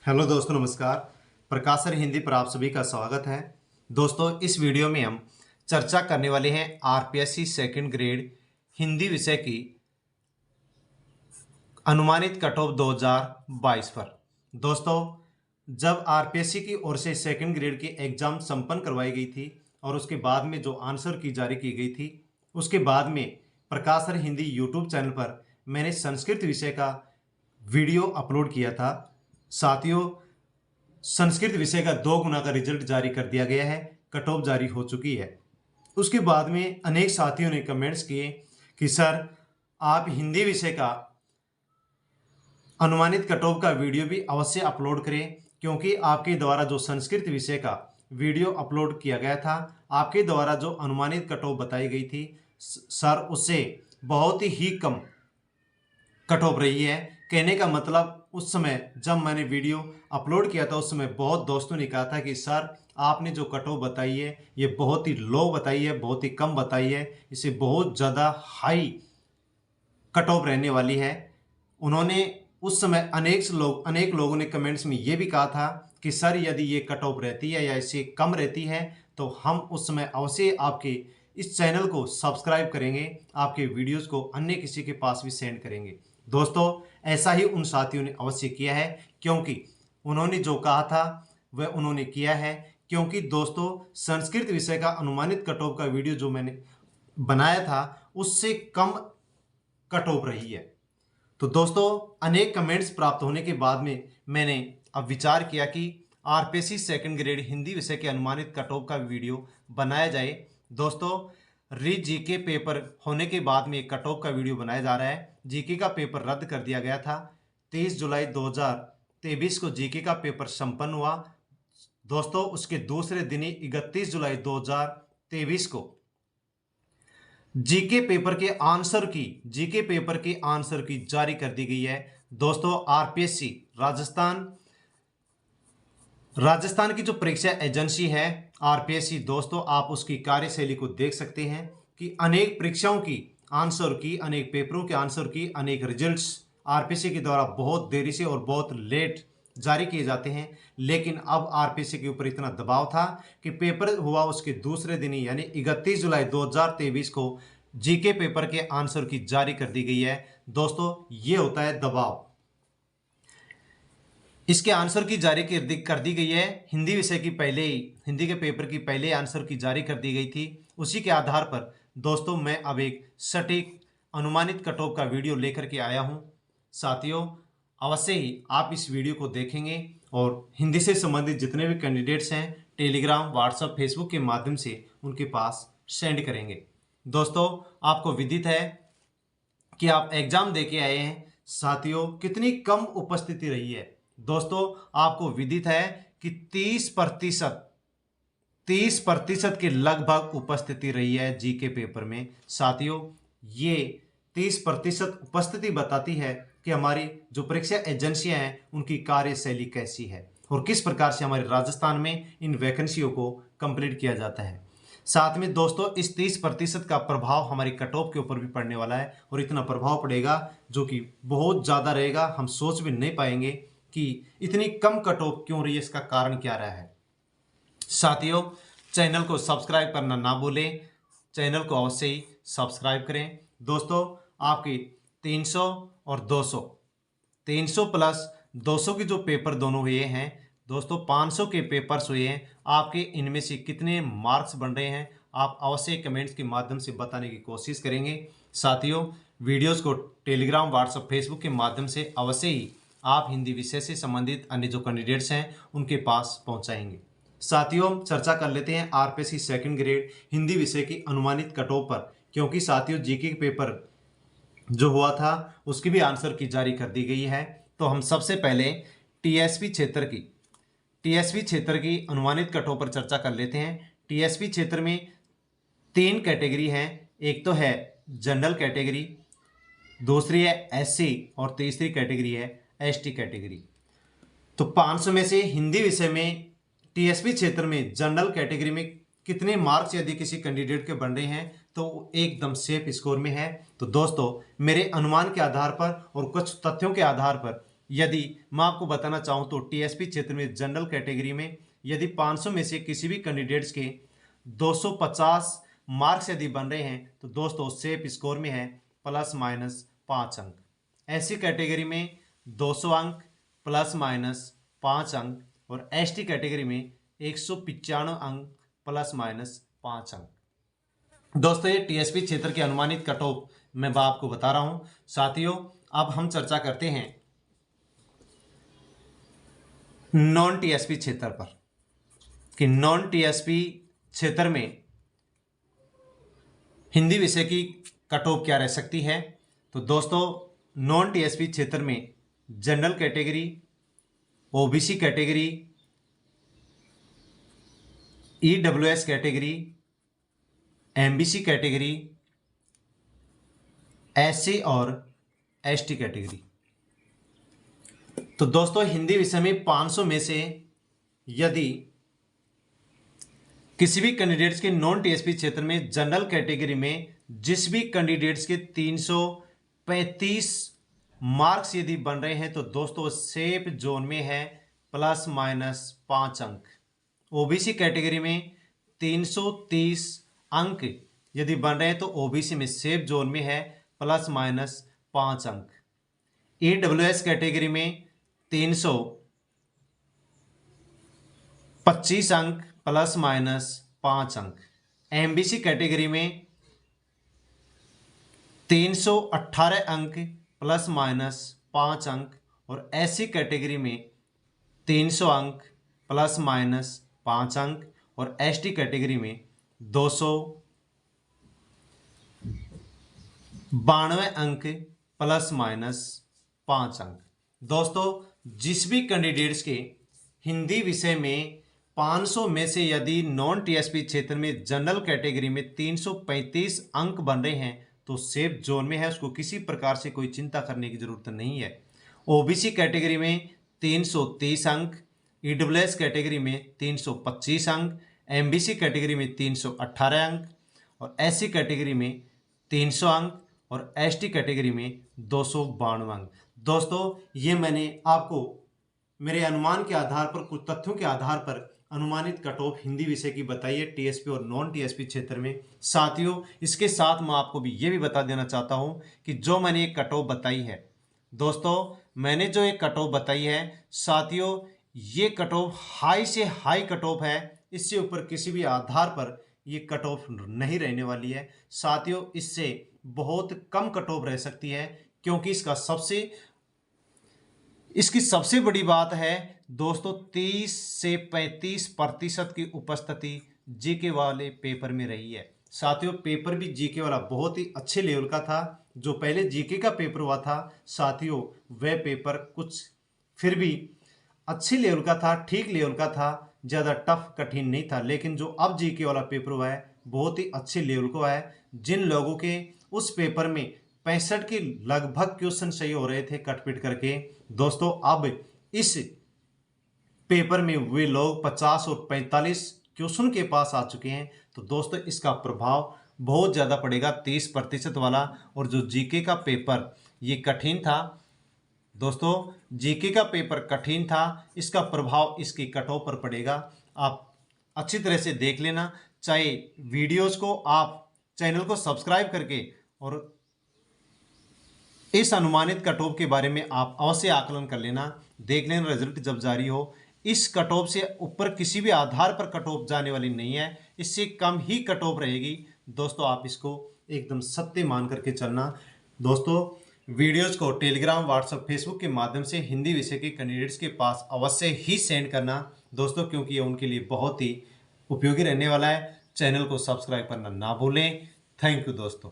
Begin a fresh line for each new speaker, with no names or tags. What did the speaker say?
Hello दोस्तों, नमस्कार। प्रकाशर हिंदी पर आप सभी का स्वागत है। दोस्तों, इस वीडियो में हम चर्चा करने वाले हैं आरपीएससी सेकंड ग्रेड हिंदी विषय की अनुमानित कट ऑफ 2022 पर। दोस्तों, जब आरपीएससी की ओर से सेकंड ग्रेड की एग्जाम संपन्न करवाई गई थी और उसके बाद में जो आंसर की जारी की गई थी, उसके बाद में प्रकाशर हिंदी यूट्यूब चैनल पर मैंने संस्कृत विषय का वीडियो अपलोड किया था। साथियों, संस्कृत विषय का 2 गुना का रिजल्ट जारी कर दिया गया है, कट ऑफ जारी हो चुकी है। उसके बाद में अनेक साथियों ने कमेंट्स किए कि सर, आप हिंदी विषय का अनुमानित कट ऑफ का वीडियो भी अवश्य अपलोड करें, क्योंकि आपके द्वारा जो संस्कृत विषय का वीडियो अपलोड किया गया था, आपके द्वारा जो अनुमानित कट ऑफ बताई गई थी सर, उससे बहुत ही कम कट ऑफ रही है। कहने का मतलब, उस समय जब मैंने वीडियो अपलोड किया था उस समय बहुत दोस्तों ने कहा था कि सर, आपने जो कट ऑफ बताई है ये बहुत ही लो बताई है, बहुत ही कम बताई है, इसे बहुत ज़्यादा हाई कट ऑफ रहने वाली है। उन्होंने उस समय अनेक लोगों ने कमेंट्स में ये भी कहा था कि सर, यदि ये कट ऑफ रहती है या इससे कम रहती है तो हम उस समय अवश्य आपके इस चैनल को सब्सक्राइब करेंगे, आपके वीडियोज़ को अन्य किसी के पास भी सेंड करेंगे। दोस्तों, ऐसा ही उन साथियों ने अवश्य किया है, क्योंकि उन्होंने जो कहा था वह उन्होंने किया है। क्योंकि दोस्तों, संस्कृत विषय का अनुमानित कट ऑफ का वीडियो जो मैंने बनाया था उससे कम कट ऑफ रही है। तो दोस्तों, अनेक कमेंट्स प्राप्त होने के बाद में मैंने अब विचार किया कि आरपीएससी सेकंड ग्रेड हिंदी विषय के अनुमानित कट ऑफ का वीडियो बनाया जाए। दोस्तों, जीके पेपर होने के बाद में एक कट ऑफ का वीडियो बनाया जा रहा है। जीके का पेपर रद्द कर दिया गया था। 23 जुलाई 2023 को जीके का पेपर संपन्न हुआ। दोस्तों, उसके दूसरे दिन ही 31 जुलाई 2023 को जीके पेपर के आंसर की जारी कर दी गई है। दोस्तों, आरपीएससी राजस्थान की जो परीक्षा एजेंसी है आरपीएससी, दोस्तों आप उसकी कार्यशैली को देख सकते हैं कि अनेक परीक्षाओं की आंसर की, अनेक पेपरों के आंसर की, अनेक रिजल्ट्स आरपीएससी के द्वारा बहुत देरी से और बहुत लेट जारी किए जाते हैं। लेकिन अब आरपीएससी के ऊपर इतना दबाव था कि पेपर हुआ उसके दूसरे दिन ही, यानी 31 जुलाई 2023 को जीके पेपर के आंसर की जारी कर दी गई है। दोस्तों, ये होता है दबाव। इसके आंसर की जारी कर दी गई है। हिंदी के पेपर की पहले आंसर की जारी कर दी गई थी। उसी के आधार पर दोस्तों मैं अब एक सटीक अनुमानित कट ऑफ का वीडियो लेकर के आया हूं। साथियों, अवश्य ही आप इस वीडियो को देखेंगे और हिंदी से संबंधित जितने भी कैंडिडेट्स हैं टेलीग्राम, व्हाट्सएप, फेसबुक के माध्यम से उनके पास सेंड करेंगे। दोस्तों, आपको विदित है कि आप एग्जाम दे के आए हैं। साथियों, कितनी कम उपस्थिति रही है। दोस्तों, आपको विदित है कि 30% के लगभग उपस्थिति रही है जीके पेपर में। साथियों, ये 30% उपस्थिति बताती है कि हमारी जो परीक्षा एजेंसियां हैं उनकी कार्यशैली कैसी है और किस प्रकार से हमारे राजस्थान में इन वैकेंसियों को कंप्लीट किया जाता है। साथ में दोस्तों, इस 30% का प्रभाव हमारी कट ऑफ के ऊपर भी पड़ने वाला है और इतना प्रभाव पड़ेगा जो कि बहुत ज़्यादा रहेगा। हम सोच भी नहीं पाएंगे कि इतनी कम कट ऑफ क्यों रही है, इसका कारण क्या रहा है। साथियों, चैनल को सब्सक्राइब करना ना भूलें, चैनल को अवश्य ही सब्सक्राइब करें। दोस्तों, आपके 300 और 300 प्लस 200 के जो पेपर दोनों हुए हैं, दोस्तों 500 के पेपर्स हुए हैं। आपके इनमें से कितने मार्क्स बन रहे हैं आप अवश्य कमेंट्स के माध्यम से बताने की कोशिश करेंगे। साथियों, वीडियोस को टेलीग्राम, व्हाट्सएप, फेसबुक के माध्यम से अवश्य ही आप हिंदी विषय से संबंधित अन्य जो कैंडिडेट्स हैं उनके पास पहुंचाएंगे। साथियों, चर्चा कर लेते हैं आरपीएससी सेकंड ग्रेड हिंदी विषय की अनुमानित कट ऑफ पर, क्योंकि साथियों जीके पेपर जो हुआ था उसकी भी आंसर की जारी कर दी गई है। तो हम सबसे पहले टीएसपी क्षेत्र की अनुमानित कट ऑफ पर चर्चा कर लेते हैं। टीएसपी क्षेत्र में 3 कैटेगरी हैं। एक तो है जनरल कैटेगरी, दूसरी है एससी और तीसरी कैटेगरी है एसटी कैटेगरी। तो 500 में से हिंदी विषय में टीएसपी क्षेत्र में जनरल कैटेगरी में कितने मार्क्स यदि किसी कैंडिडेट के बन रहे हैं तो एकदम सेफ स्कोर में है। तो दोस्तों, मेरे अनुमान के आधार पर और कुछ तथ्यों के आधार पर यदि मैं आपको बताना चाहूँ तो टीएसपी क्षेत्र में जनरल कैटेगरी में यदि 500 में से किसी भी कैंडिडेट्स के 250 मार्क्स यदि बन रहे हैं तो दोस्तों सेफ स्कोर में है ±5 अंक। ऐसी कैटेगरी में 200 अंक ±5 अंक और एसटी कैटेगरी में 195 अंक ±5 अंक। दोस्तों ये टीएसपी क्षेत्र के अनुमानित कट ऑफ मैं आपको बता रहा हूं। साथियों अब हम चर्चा करते हैं नॉन टीएसपी क्षेत्र पर कि नॉन टीएसपी क्षेत्र में हिंदी विषय की कट ऑफ क्या रह सकती है। तो दोस्तों नॉन टीएसपी क्षेत्र में general category, OBC category, EWS category, MBC category, SC और एसटी कैटेगरी। तो दोस्तों हिंदी विषय में 500 में से यदि किसी भी कैंडिडेट्स के नॉन टीएसपी क्षेत्र में जनरल कैटेगरी में जिस भी कैंडिडेट्स के 335 मार्क्स यदि बन रहे हैं तो दोस्तों सेफ जोन में है ±5 अंक। ओबीसी कैटेगरी में 330 अंक यदि बन रहे हैं तो ओबीसी में सेफ जोन में है ±5 अंक। ईडब्ल्यूएस कैटेगरी में 325 अंक ±5 अंक। एमबीसी कैटेगरी में 318 अंक ±5 अंक और एससी कैटेगरी में 300 अंक ±5 अंक और एसटी कैटेगरी में 292 अंक ±5 अंक। दोस्तों जिस भी कैंडिडेट्स के हिंदी विषय में 500 में से यदि नॉन टीएसपी क्षेत्र में जनरल कैटेगरी में 335 अंक बन रहे हैं तो सेफ जोन में है, उसको किसी प्रकार से कोई चिंता करने की जरूरत नहीं है। ओबीसी कैटेगरी में 330 अंक, ईडब्ल्यूएस कैटेगरी में 325 अंक, एमबीसी कैटेगरी में 318 अंक और एससी कैटेगरी में 300 अंक और एसटी कैटेगरी में 292 अंक। दोस्तों ये मैंने आपको मेरे अनुमान के आधार पर कुछ तथ्यों के आधार पर अनुमानित कट ऑफ हिंदी विषय की बताई है टीएसपी और नॉन टीएसपी क्षेत्र में। साथियों इसके साथ मैं आपको भी ये भी बता देना चाहता हूँ कि जो मैंने एक कट ऑफ बताई है दोस्तों, मैंने जो एक कट ऑफ बताई है साथियों, ये कट ऑफ हाई से हाई कट ऑफ है। इससे ऊपर किसी भी आधार पर ये कट ऑफ नहीं रहने वाली है साथियों। इससे बहुत कम कट ऑफ रह सकती है क्योंकि इसकी सबसे बड़ी बात है दोस्तों 30 से 35% की उपस्थिति जीके वाले पेपर में रही है। साथियों पेपर भी जीके वाला बहुत ही अच्छे लेवल का था। जो पहले जीके का पेपर हुआ था साथियों वह पेपर कुछ फिर भी अच्छे लेवल का था, ठीक लेवल का था, ज़्यादा टफ कठिन नहीं था। लेकिन जो अब जीके वाला पेपर हुआ है बहुत ही अच्छे लेवल का है। जिन लोगों के उस पेपर में 65 के लगभग क्वेश्चन सही हो रहे थे कटपिट करके दोस्तों, अब इस पेपर में वे लोग 50 और 45 क्वेश्चन के पास आ चुके हैं। तो दोस्तों इसका प्रभाव बहुत ज़्यादा पड़ेगा 30% वाला। और जो जीके का पेपर ये कठिन था दोस्तों, जीके का पेपर कठिन था, इसका प्रभाव इसकी कट ऑफ पर पड़ेगा। आप अच्छी तरह से देख लेना, चाहे वीडियोस को आप चैनल को सब्सक्राइब करके और इस अनुमानित कट ऑफ के बारे में आप अवश्य आकलन कर लेना, देख लेना रिजल्ट जब जारी हो। इस कट ऑफ से ऊपर किसी भी आधार पर कट ऑफ जाने वाली नहीं है, इससे कम ही कट ऑफ रहेगी दोस्तों। आप इसको एकदम सत्य मान करके चलना। दोस्तों वीडियोस को टेलीग्राम, व्हाट्सएप, फेसबुक के माध्यम से हिंदी विषय के कैंडिडेट्स के पास अवश्य ही सेंड करना दोस्तों, क्योंकि ये उनके लिए बहुत ही उपयोगी रहने वाला है। चैनल को सब्सक्राइब करना ना भूलें। थैंक यू दोस्तों।